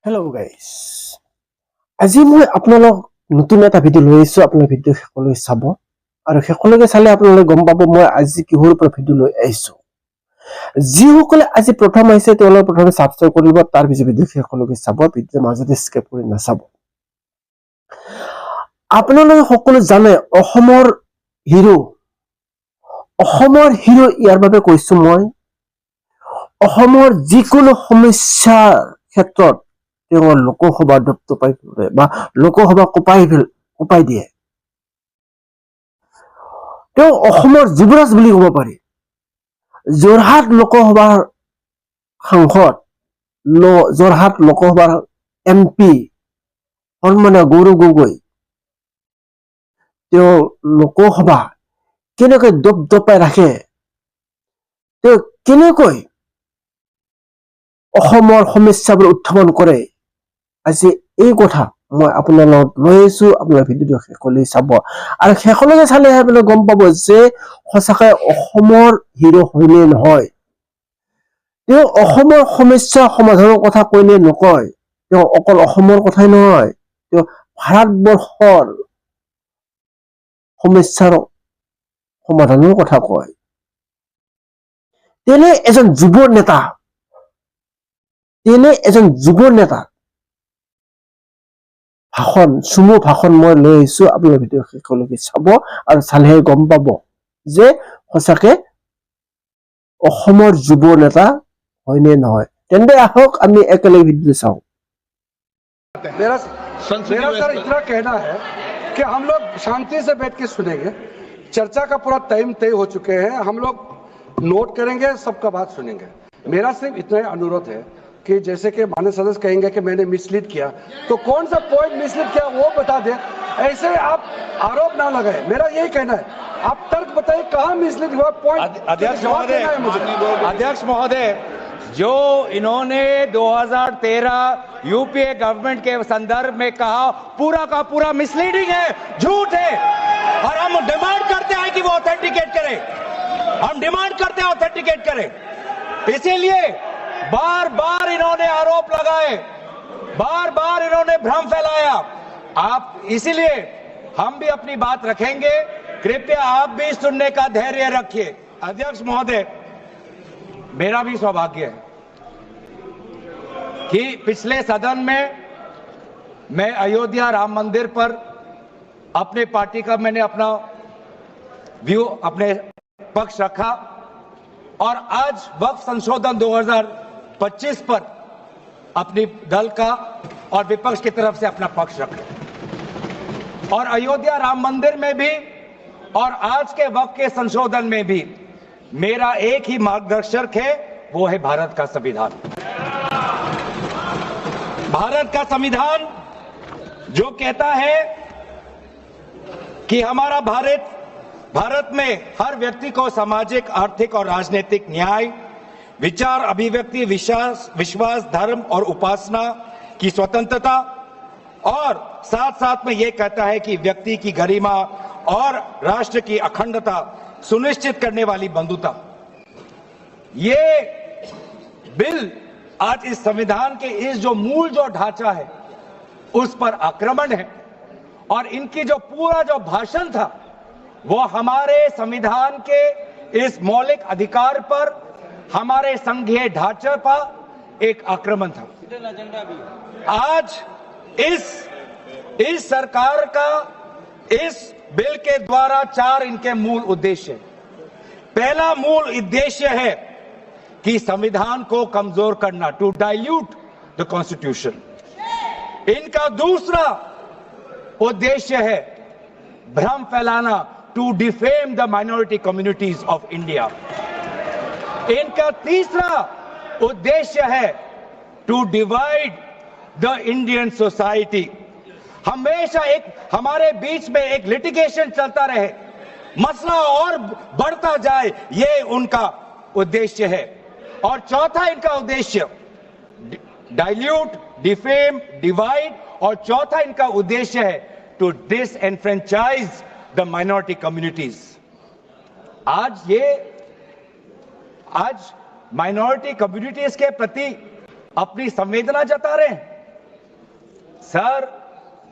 Hello' guys, আজি মই আপোনালোক নতুন এটা ভিডিঅ' লৈ আহিছোঁ। আপোনাৰ ভিডিঅ' শেষলৈ চাব আৰু শেষলৈকে চালে আপোনালোকে গম পাব মই আজি কিহৰ ওপৰত ভিডিঅ' লৈ আহিছোঁ। যিসকলে আজি প্ৰথম আহিছে তেওঁলোকে প্ৰথমে ছাবস্ক্ৰাইব কৰিব, তাৰ পিছত ভিডিঅ' শেষলৈকে চাব, ভিডিঅ'ৰ মাজতে স্কিপ কৰি নাচাব। আপোনালোকে সকলো জানে অসমৰ হিৰো ইয়াৰ বাবে কৈছো মই, অসমৰ যিকোনো সমস্যাৰ ক্ষেত্ৰত তেওঁ লোকসভা দপ্তপাই বা লোকসভা কোপাই দিয়ে। তেওঁ অসমৰ যুৱৰাজ বুলি ক'ব পাৰি। যোৰহাট লোকসভাৰ সাংসদ, যোৰহাট লোকসভাৰ MP সন্মানীয় গৌৰৱ গগৈ, তেওঁ লোকসভা কেনেকৈ দপদপাই ৰাখে, তেওঁ কেনেকৈ অসমৰ সমস্যাবোৰ উত্থাপন কৰে, আজি এই কথা মই আপোনাৰ লগত লৈ আহিছোঁ। আপোনাৰ ভিডিঅ'টো শেষলৈ চাব আৰু শেষলৈকে চালে আপুনি গম পাব যে সঁচাকৈ অসমৰ হিৰো হয়নে নহয়। তেওঁ অসমৰ সমস্যা সমাধানৰ কথা কৈনে নকয়, তেওঁ অকল অসমৰ কথাই নহয়, তেওঁ ভাৰতবৰ্ষৰ সমস্যাৰ সমাধানৰ কথা কয়। তেনে এজন যুৱ নেতা চুমু ভাষণ মই লৈ আহিছোঁ। আপোনাৰ ভিডিঅ' শেষলৈকে চাব আৰু চালেহে গম পাব যে সঁচাকে অসমৰ যুৱ নেতা হয়নে নহয়। তেন্তে আহক আমি একেলগে ভিডিঅ' চাওঁ। मेरा सर इतना कहना है कि हम लोग शांति से बैठ के सुनेंगे। चर्चा का पूरा टाइम तय हो चुके हैं, हम लोग नोट करेंगे, सबका बात सुनेंगे। मेरा सिर्फ इतना ही अनुरोध है कि जैसे कि माननीय सदस्य कहेंगे कि मैंने मिसलीड किया, तो कौन सा पॉइंट मिसलीड किया वो बता दें, ऐसे आप आरोप ना लगाए। मेरा यही कहना है, आप तर्क बताइए कहाँ मिसलीड हुआ, पॉइंट। अध्यक्ष महोदय, जो इन्होंने 2013 यूपीए गवर्नमेंट के संदर्भ में कहा पूरा का पूरा मिसलीडिंग है, झूठ है, और हम डिमांड करते हैं कि वो ऑथेंटिकेट करें। इसीलिए बार बार इन्होंने आरोप लगाए, बार बार इन्होंने भ्रम फैलाया। इसीलिए हम भी अपनी बात रखेंगे, कृपया आप भी सुनने का धैर्य रखिए। अध्यक्ष महोदय, मेरा भी सौभाग्य है कि पिछले सदन में मैं अयोध्या राम मंदिर पर अपने पार्टी का मैंने अपना व्यू, अपने पक्ष रखा, और आज वक्फ संशोधन 2025 पर अपनी दल का और विपक्ष की तरफ से अपना पक्ष रखा, और अयोध्या राम मंदिर में भी और आज के वक्फ के संशोधन में भी मेरा एक ही मार्गदर्शक है, वो है भारत का संविधान। भारत का संविधान जो कहता है कि हमारा भारत में हर व्यक्ति को सामाजिक, आर्थिक और राजनीतिक न्याय, विचार अभिव्यक्ति, विश्वास, धर्म और उपासना की स्वतंत्रता, और साथ साथ में यह कहता है कि व्यक्ति की गरिमा और राष्ट्र की अखंडता सुनिश्चित करने वाली बंधुता। ये बिल आज इस संविधान के इस जो मूल जो ढांचा है उस पर आक्रमण है, और इनकी जो पूरा जो भाषण था वो हमारे संविधान के इस मौलिक अधिकार पर, हमारे संघीय ढांचे पर एक आक्रमण था। आज इस सरकार का इस बिल के द्वारा 4 इनके मूल उद्देश्य है। पहला मूल उद्देश्य है कि संविधान को कमजोर करना, टू डाइल्यूट द कॉन्स्टिट्यूशन। इनका दूसरा उद्देश्य है भ्रम फैलाना, to defame the minority communities of India. इनका तीसरा उद्देश्य है to divide the Indian society. हमेशा हमारे बीच में एक लिटिगेशन चलता रहे, मसला और बढ़ता जाए, ये उनका उद्देश्य है। और चौथा इनका उद्देश्य डाइल्यूट, डिफेम, डिवाइड, और चौथा इनका उद्देश्य है to disenfranchise the minority communities. आज माइनॉरिटी कम्युनिटीज के प्रति अपनी संवेदना जता रहे हैं, सर,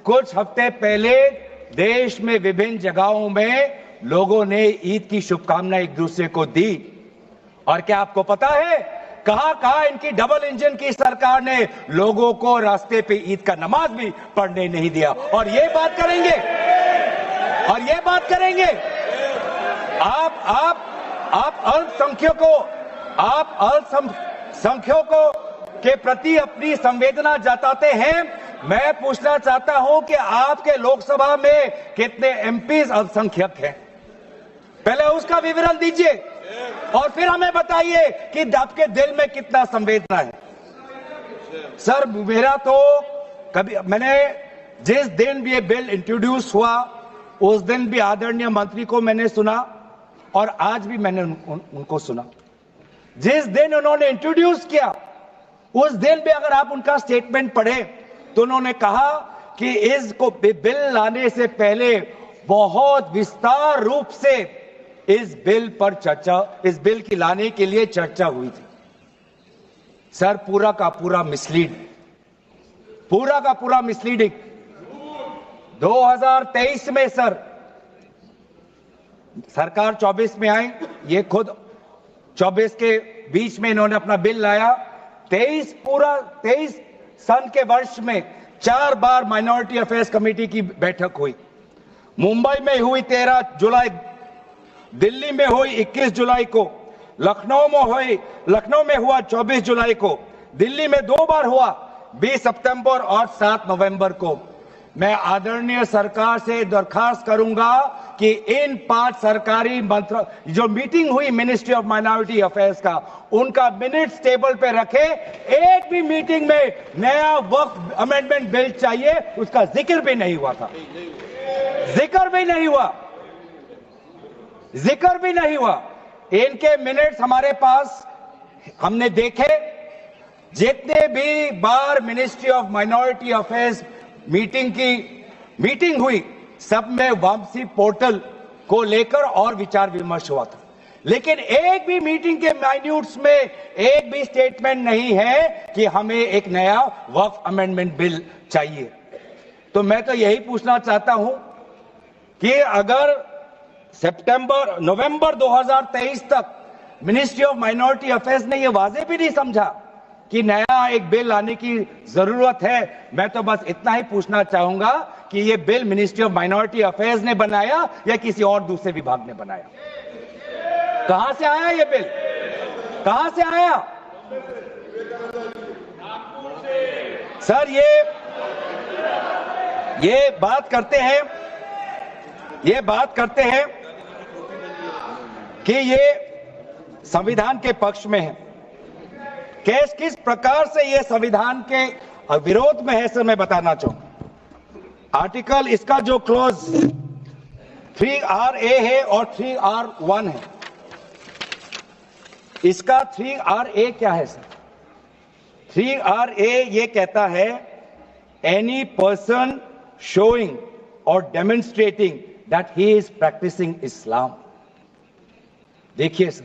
कुछ हफ्ते पहले देश में विभिन्न जगहों में लोगों ने ईद की शुभकामनाएं एक दूसरे को दी। और क्या आपको पता है कहां कहां इनकी डबल इंजन की सरकार ने लोगों को रास्ते पे ईद का नमाज भी पढ़ने नहीं दिया। और ये बात करेंगे, और ये बात करेंगे। आप अल्पसंख्यकों के प्रति अपनी संवेदना जताते हैं। मैं पूछना चाहता हूं कि आपके लोकसभा में कितने एमपीज अल्पसंख्यक हैं? पहले उसका विवरण दीजिए और फिर हमें बताइए कि आपके दिल में कितना संवेदना है। सर, मेरा तो मैंने जिस दिन भी ये बिल इंट्रोड्यूस हुआ उस दिन भी आदरणीय मंत्री को मैंने सुना और आज भी मैंने उनको सुना। जिस दिन उन्होंने इंट्रोड्यूस किया उस दिन भी अगर आप उनका स्टेटमेंट पढ़े तो उन्होंने कहा कि इसको बिल लाने से पहले बहुत विस्तार रूप से इस बिल की लाने के लिए चर्चा हुई थी। सर, पूरा का पूरा मिसलीडिंग। 2023 में सर सरकार 24 में आई, ये खुद 24 के बीच में इन्होंने अपना बिल लाया। 23 सन के वर्ष में 4 बार माइनॉरिटी अफेयर्स कमेटी की बैठक हुई। मुंबई में हुई 13 जुलाई, दिल्ली में हुई 21 जुलाई को, लखनऊ में हुआ 24 जुलाई को, दिल्ली में 2 बार हुआ 20 सितंबर और 7 नवंबर को। मैं आदरणीय सरकार से दरखास्त करूंगा कि इन 5 सरकारी जो मीटिंग हुई मिनिस्ट्री ऑफ माइनॉरिटी अफेयर्स का, उनका मिनट्स टेबल पे रखे। एक भी मीटिंग में नया वक्फ अमेंडमेंट बिल चाहिए उसका जिक्र भी नहीं हुआ था। जिक्र भी नहीं हुआ। इनके मिनट्स हमारे पास, हमने देखे। जितने भी बार ministry of minority affairs meeting हुई सब में वापसी पोर्टल को लेकर और विचार विमर्श हुआ था, लेकिन एक भी मीटिंग के माइन्यूट्स में एक भी स्टेटमेंट नहीं है कि हमें एक नया वक्फ अमेंडमेंट बिल चाहिए। तो मैं तो यही पूछना चाहता हूं कि अगर नवंबर 2023 तक मिनिस्ट्री ऑफ माइनॉरिटी अफेयर्स ने यह वाजे भी नहीं समझा कि नया एक बिल लाने की जरूरत है, मैं तो बस इतना ही पूछना चाहूंगा कि यह bill ministry of minority affairs ने बनाया या किसी और दूसरे विभाग ने बनाया? कहां से आया यह बिल? कहां से आया? सर, ये बात करते हैं कि ये संविधान के पक्ष में है। किस प्रकार से ये संविधान के विरोध में है सर, मैं बताना चाहूंगा। आर्टिकल, इसका जो क्लॉज 3RA है और 3R1 है। इसका 3RA क्या है सर? 3RA ये कहता है any person showing or demonstrating that he is practicing Islam। देखिए सर,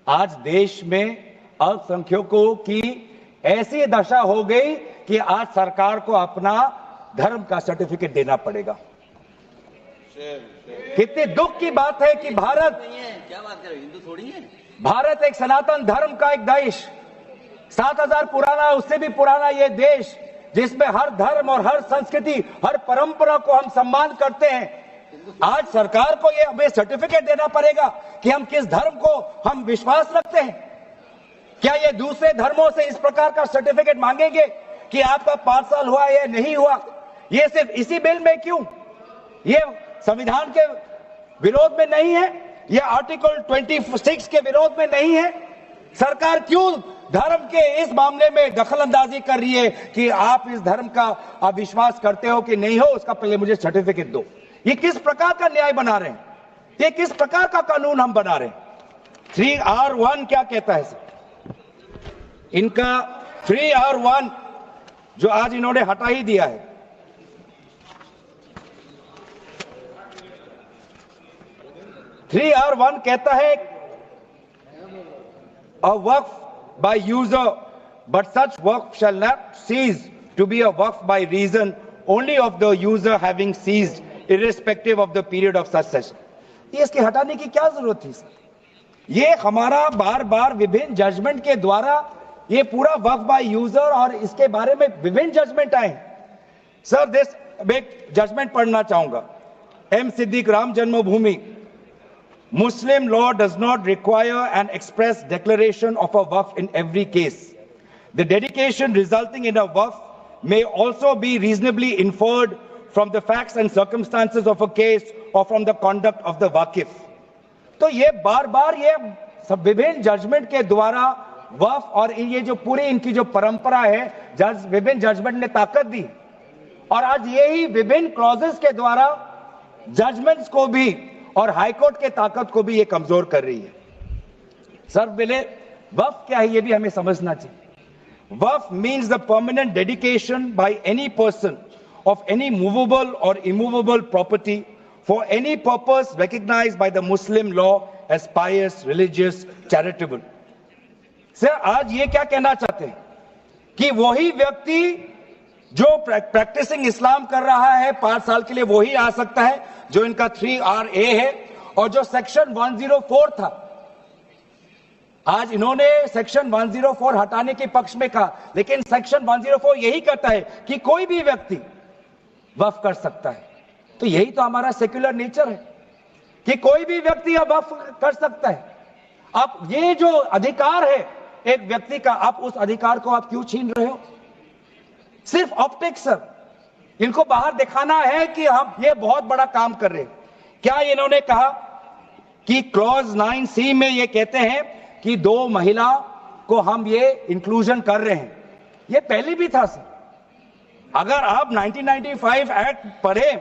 आज देश में अल्पसंख्यकों की ऐसी दशा हो गई कि आज सरकार को अपना धर्म का सर्टिफिकेट देना पड़ेगा। कितने दुख की बात है कि भारत हिंदू थोड़ी है। भारत एक सनातन धर्म का एक देश, 7000 पुराना, उससे भी पुराना ये देश, जिसमें हर धर्म और हर संस्कृति, हर परंपरा को हम सम्मान करते हैं। आज सरकार को ये हमें सर्टिफिकेट देना पड़ेगा कि हम किस धर्म को हम विश्वास रखते हैं। क्या ये दूसरे धर्मों से इस प्रकार का सर्टिफिकेट मांगेंगे कि आपका 5 साल हुआ या नहीं हुआ? ये सिर्फ इसी बिल में क्यों? ये संविधान के विरोध में नहीं है? ये आर्टिकल 26 के विरोध में नहीं है? सरकार क्यों धर्म के इस मामले में दखल अंदाजी कर रही है कि आप इस धर्म का आप विश्वास करते हो कि नहीं हो, उसका पहले मुझे सर्टिफिकेट दो? ये किस प्रकार का न्याय बना रहे हैं? ये किस प्रकार का कानून हम बना रहे हैं? 3R1 क्या कहता है सर? इनका 3R1 जो आज इन्होंने हटा ही दिया है, (3R1) कहता है a work by user, but such work shall not cease to be a waqf by reason only of the user having ceased, irrespective of the period of such session. ये इसके हटाने की क्या जरूरत थी सर? ये हमारा बार बार विभिन्न जजमेंट के द्वारा ये पूरा वक्फ बाय यूजर और इसके बारे में विभिन्न जजमेंट आए सर. दिस एक जजमेंट पढ़ना चाहूंगा. M Siddique, Ram Janmabhoomi. Muslim law does not require an express declaration of a waqf in every case. The dedication resulting in a waqf may also be reasonably inferred from the facts and circumstances of a case or from the conduct of the waqif. तो ये बार बार ये सब विभिन्न judgement के द्वारा वक्फ और ये जो पूरी इनकी जो परंपरा है, विभिन्न जजमेंट ने ताकत दी और आज यही विभिन्न क्लॉजेस के द्वारा जजमेंट्स को भी और हाईकोर्ट के ताकत को भी ये कमजोर कर रही है. सर पहले वक्फ क्या है ये भी हमें समझना चाहिए. वक्फ means the permanent dedication by any person of any movable or immovable property for any purpose recognized by the Muslim law as pious, religious, charitable. Sir आज ये क्या कहना चाहते हैं कि वही व्यक्ति जो प्रैक्टिसिंग इस्लाम कर रहा है 5 साल के लिए वही आ सकता है जो इनका 3RA है और जो सेक्शन 104 था. आज इन्होंने सेक्शन 104 हटाने के पक्ष में कहा, लेकिन सेक्शन 104 यही कहता है कि कोई भी व्यक्ति वक्फ कर सकता है. तो यही तो हमारा सेक्युलर नेचर है कि कोई भी व्यक्ति अब वक्फ कर सकता है. अब ये जो अधिकार है एक व्यक्ति का, आप उस अधिकार को आप क्यों छीन रहे हो? सिर्फ ऑप्टिक्स सर, इनको बाहर दिखाना है कि हम ये बहुत बड़ा काम कर रहे हैं. क्या इन्होंने कहा कि क्लॉज 9C में ये कहते हैं कि 2 महिला को हम ये इंक्लूजन कर रहे हैं. ये पहले भी था सर. अगर आप 1995 एक्ट पढ़े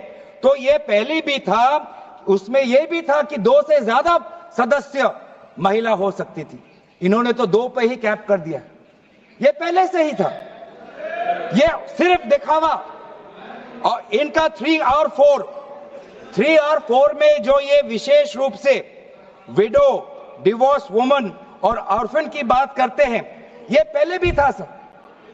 तो ये पहले भी था. उसमें ये भी था कि 2 से ज्यादा सदस्य महिला हो सकती थी. इन्होंने तो 2 पे ही कैप कर दिया. ये पहले से ही था. ये सिर्फ दिखावा. और इनका 3R4 में जो ये विशेष रूप से विडो, डिवोर्स वुमन और ऑर्फन की बात करते हैं, ये पहले भी था सर.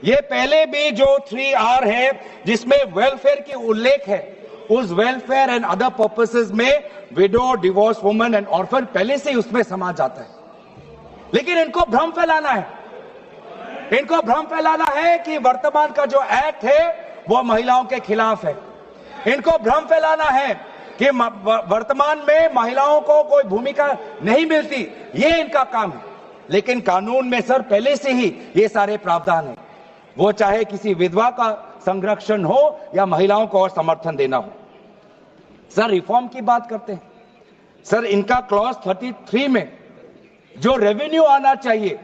ये पहले भी जो 3R है जिसमें वेलफेयर की उल्लेख है, उस वेलफेयर एंड अदर पर्पसेस में window, divorce woman and orphan पहले से ही उसमें समा जाता है. लेकिन इनको भ्रम फैलाना है. इनको भ्रम फैलाना है कि वर्तमान का जो एक्ट है वो महिलाओं के खिलाफ है. इनको भ्रम फैलाना है कि वर्तमान में महिलाओं को कोई भूमिका नहीं मिलती. ये इनका काम है. लेकिन कानून में सर पहले से ही ये सारे प्रावधान है. वो चाहे किसी विधवा का संरक्षण हो या महिलाओं को और समर्थन देना हो. सर रिफॉर्म की बात करते हैं. सर इनका क्लॉज 33 में जो रेवेन्यू आना चाहिए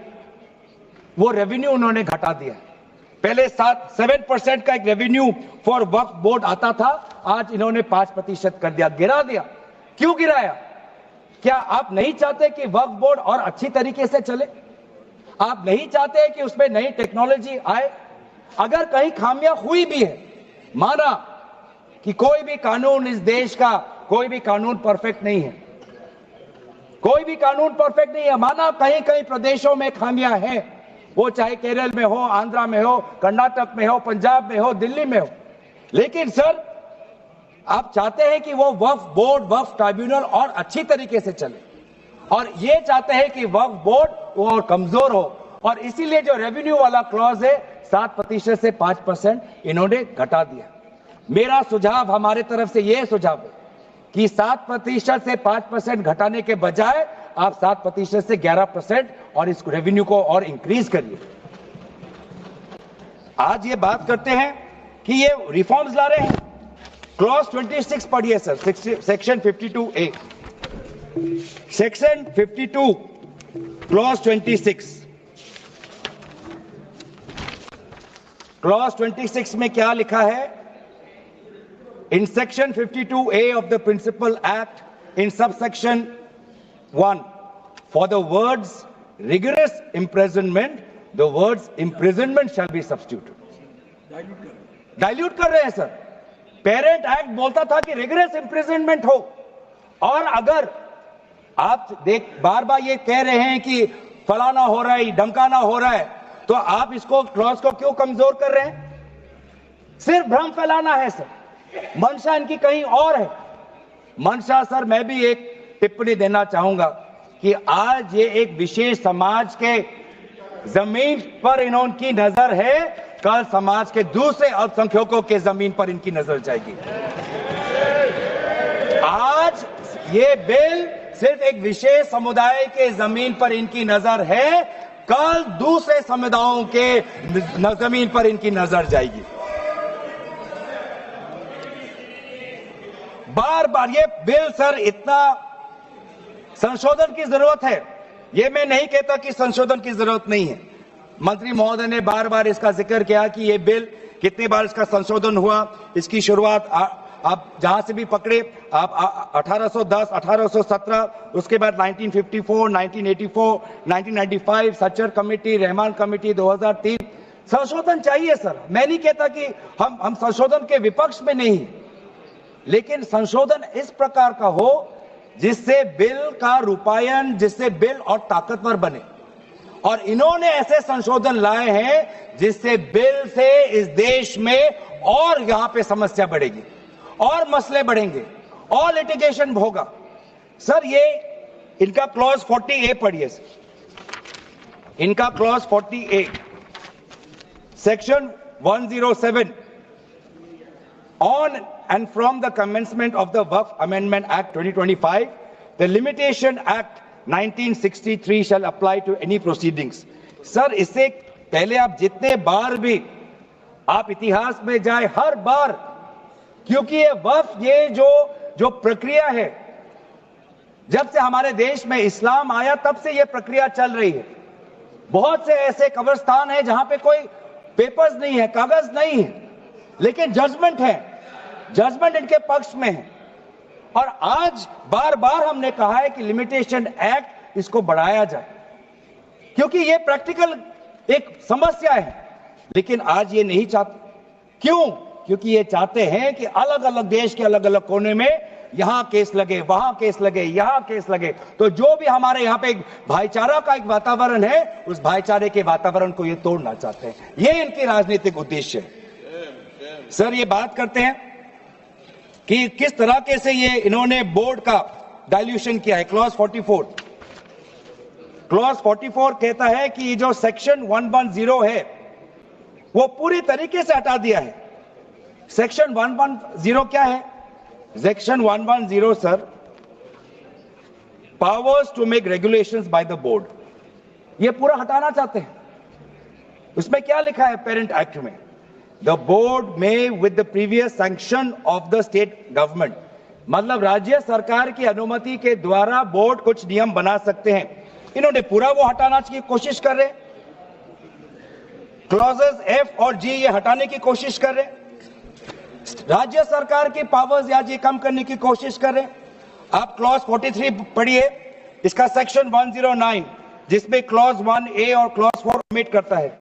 वो रेवेन्यू उन्होंने घटा दिया. पहले 7% का एक रेवेन्यू फॉर वक्फ बोर्ड आता था, आज इन्होंने 5% कर दिया. गिरा दिया. क्यों गिराया? क्या आप नहीं चाहते कि वक्फ बोर्ड और अच्छी तरीके से चले? आप नहीं चाहते कि उसमें नई टेक्नोलॉजी आए? अगर कहीं खामियां हुई भी है, माना कि कोई भी कानून इस देश का, कोई भी कानून परफेक्ट नहीं है, कोई भी कानून परफेक्ट नहीं है, माना कहीं कहीं प्रदेशों में खामियां हैं, वो चाहे केरल में हो, आंध्रा में हो, कर्नाटक में हो, पंजाब में हो, दिल्ली में हो. लेकिन सर आप चाहते हैं कि वो वक्फ बोर्ड, वक्फ ट्राइब्यूनल और अच्छी तरीके से चले, और ये चाहते हैं कि वक्फ बोर्ड वो और कमजोर हो, और इसीलिए जो रेवेन्यू वाला क्लॉज है 7% से 5% इन्होंने घटा दिया. मेरा सुझाव हमारे तरफ से ये सुझाव है कि 7% से 5% घटाने के बजाय आप 7% से 11% और इस रेवेन्यू को और इंक्रीज करिए. आज ये बात करते हैं कि ये रिफॉर्म्स ला रहे हैं. क्लॉज 26 पढ़िए sir, section 52A. Section 52 clause 26. Clause 26 में क्या लिखा है? In section 52A of the Principal Act, in subsection 1, for the words rigorous imprisonment, the words imprisonment shall be substituted. Dilute कर रहे हैं सर. पेरेंट एक्ट बोलता था कि रिगरस इंप्रिजनमेंट हो, और अगर आप बार बार ये कह रहे हैं कि फलाना हो रहा है, धमकाना हो रहा है, तो आप इसको क्लॉज को क्यों कमजोर कर रहे हैं? सिर्फ भ्रम फैलाना है सर, मंशा इनकी कहीं और है। मंशा सर, मैं भी एक टिप्पणी देना चाहूंगा कि आज ये एक विशेष समाज के जमीन पर इनकी नजर है, कल समाज के दूसरे अल्पसंख्यकों के जमीन पर इनकी नजर जाएगी। आज ये बिल सिर्फ एक विशेष समुदाय के जमीन पर इनकी नजर है, कल दूसरे समुदायों के जमीन पर इनकी नजर जाएगी। बार बार ये बिल सर, इतना संशोधन की जरूरत है, ये मैं नहीं कहता कि संशोधन की जरूरत नहीं है। मंत्री महोदय ने बार बार इसका जिक्र किया कि ये बिल कितनी बार इसका संशोधन हुआ। इसकी शुरुआत आप जहां से भी पकड़े, आप 1810, 1817, उसके बाद 1954, 1984, 1995, सच्चर कमेटी, रहमान कमेटी 2003। संशोधन चाहिए सर, मैं नहीं कहता कि हम संशोधन के विपक्ष में नहीं, लेकिन संशोधन इस प्रकार का हो जिससे बिल का रूपायन, जिससे बिल और ताकतवर बने। और इन्होंने ऐसे संशोधन लाए हैं जिससे बिल से इस देश में और यहां पे समस्या बढ़ेगी और मसले बढ़ेंगे और लिटिगेशन होगा। सर ये इनका क्लॉज 40A पढ़िए सर, इनका clause 40A, section 107, on and from the commencement of the Waqf Amendment Act 2025, the Limitation Act 1963 shall apply to any proceedings. Sir इससे पहले आप जितने बार भी आप इतिहास में जाए, हर बार, क्योंकि ये वक्फ, ये जो प्रक्रिया है, जब से हमारे देश में इस्लाम आया तब से ये प्रक्रिया चल रही है। बहुत से ऐसे कब्रिस्तान हैं जहां पे कोई पेपर्स नहीं है, कागज नहीं है, लेकिन जजमेंट है, जजमेंट इनके पक्ष में है। और आज बार बार हमने कहा है कि लिमिटेशन एक्ट इसको बढ़ाया जाए, क्योंकि ये प्रैक्टिकल एक समस्या है। लेकिन आज ये नहीं चाहते। क्यों? क्योंकि ये चाहते हैं कि अलग अलग देश के अलग अलग कोने में यहां केस लगे, वहां केस लगे, यहां केस लगे। तो जो भी हमारे यहां पे एक भाईचारा का एक वातावरण है, उस भाईचारे के वातावरण को ये तोड़ना चाहते हैं। ये इनकी राजनीतिक उद्देश्य है। सर ये बात करते हैं कि किस तरह से ये इन्होंने बोर्ड का डाइल्यूशन किया है। क्लॉज 44, क्लॉज 44 कहता है कि ये जो सेक्शन 110 है वो पूरी तरीके से हटा दिया है। सेक्शन 110 क्या है? Section 110 sir, powers to make regulations by the board, ये पूरा हटाना चाहते हैं। उसमें क्या लिखा है पेरेंट एक्ट में? The board may with the previous sanction of the state government, मतलब राज्य सरकार की अनुमति के द्वारा बोर्ड कुछ नियम बना सकते हैं। इन्होंने पूरा वो हटाने की कोशिश कर रहे। क्लॉजेस F और G ये हटाने की कोशिश कर रहे, राज्य सरकार की पावर्स या जी कम करने की कोशिश कर रहे। आप क्लॉज 43 पढ़िए, इसका सेक्शन 109, जिसमें क्लॉज 1A और क्लॉज 4 ओमिट करता है।